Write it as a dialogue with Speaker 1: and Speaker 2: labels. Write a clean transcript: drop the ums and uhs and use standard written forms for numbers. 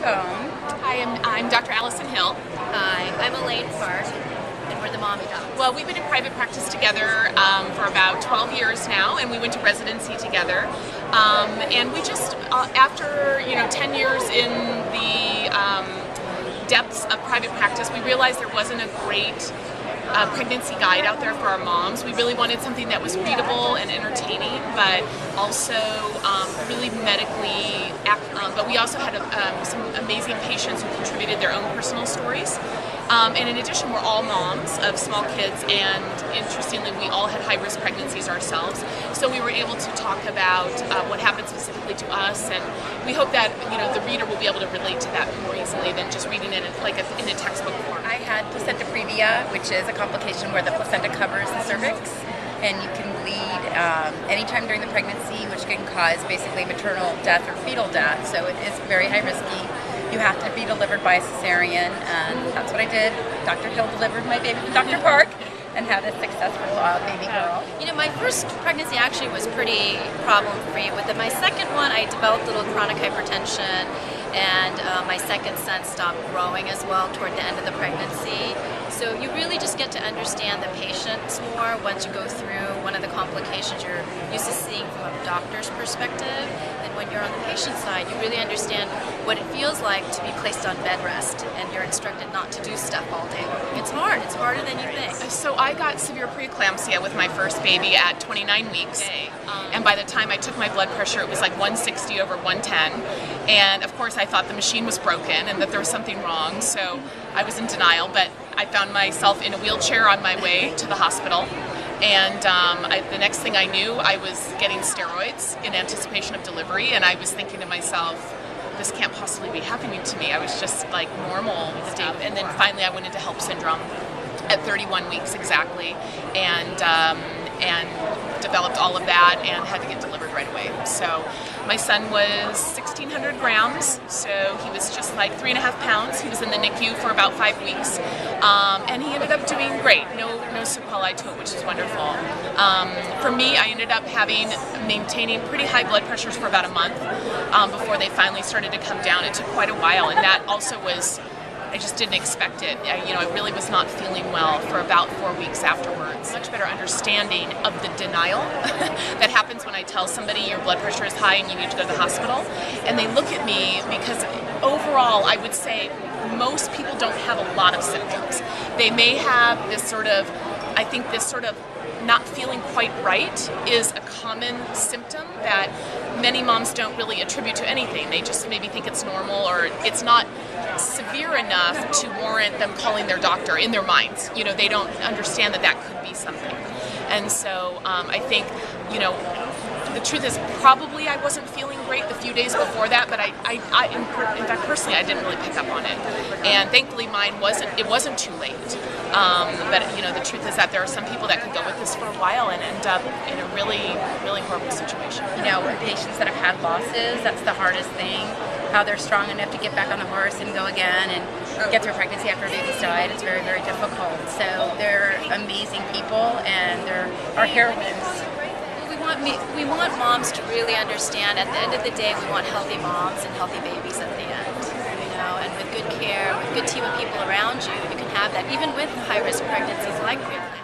Speaker 1: Bohn.
Speaker 2: Hi, I'm Dr. Allison Hill.
Speaker 3: Hi, I'm Alane Park, and we're the mommy docs.
Speaker 2: Well, we've been in private practice together for about 12 years now, and we went to residency together. And we just, after 10 years in the depths of private practice, we realized there wasn't a great pregnancy guide out there for our moms. We really wanted something that was readable and entertaining, but also really medically. But we also had some amazing patients who contributed their own personal stories. And in addition, we're all moms of small kids, and interestingly, we all had high-risk pregnancies ourselves. So we were able to talk about what happened specifically to us, and we hope that the reader will be able to relate to that more easily than just reading it in a textbook form.
Speaker 1: I had placenta previa, which is a complication where the placenta covers the cervix, and you can bleed anytime during the pregnancy, which can cause basically maternal death or fetal death. So it is very high risky. You have to be delivered by a cesarean, and that's what I did. Dr. Hill delivered my baby with Dr. Park and had a successful baby girl.
Speaker 3: My first pregnancy actually was pretty problem-free. With my second one, I developed a little chronic hypertension, and my second son stopped growing as well toward the end of the pregnancy. So you really just get to understand the patients more once you go through one of the complications you're used to seeing from a doctor's perspective. And when you're on the patient side, you really understand what it feels like to be placed on bed rest and you're instructed not to do stuff all day long. It's hard. It's harder than you think.
Speaker 2: So I got severe preeclampsia with my first baby at 29 weeks. And by the time I took my blood pressure, it was like 160 over 110. And of course, I thought the machine was broken and that there was something wrong. So I was in denial, but I found myself in a wheelchair on my way to the hospital. And the next thing I knew, I was getting steroids in anticipation of delivery. And I was thinking to myself, this can't possibly be happening to me. I was just like normal stuff. And then finally I went into HELLP syndrome at 31 weeks exactly, and developed all of that and had to get delivered right away. So my son was 1,600 grams, so he was just like 3.5 pounds. He was in the NICU for about 5 weeks, and he ended up doing great. No sequelae to it, which is wonderful. For me, I ended up maintaining pretty high blood pressures for about a month before they finally started to come down. It took quite a while, and that also was, I just didn't expect it. I really was not feeling well for about 4 weeks afterwards. Much better understanding of the denial that happens when I tell somebody your blood pressure is high and you need to go to the hospital. And they look at me because overall, I would say most people don't have a lot of symptoms. They may have this sort of not feeling quite right is a common symptom that many moms don't really attribute to anything. They just maybe think it's normal, or it's not severe enough to warrant them calling their doctor in their minds. They don't understand that could be something. And so I think, the truth is probably I wasn't feeling great the few days before that, but in fact, personally, I didn't really pick up on it. And thankfully mine wasn't too late. But the truth is that there are some people that could go with this for a while and end up in a really, really horrible situation.
Speaker 1: Patients that have had losses, that's the hardest thing. How they're strong enough to get back on the horse and go again and get through pregnancy after a baby's died. It's very, very difficult. So they're amazing people, and they're our heroines.
Speaker 3: We want moms to really understand at the end of the day, we want healthy moms and healthy babies at the end. And with good care, with a good team of people around you, you can have that even with high-risk pregnancies like preeclampsia.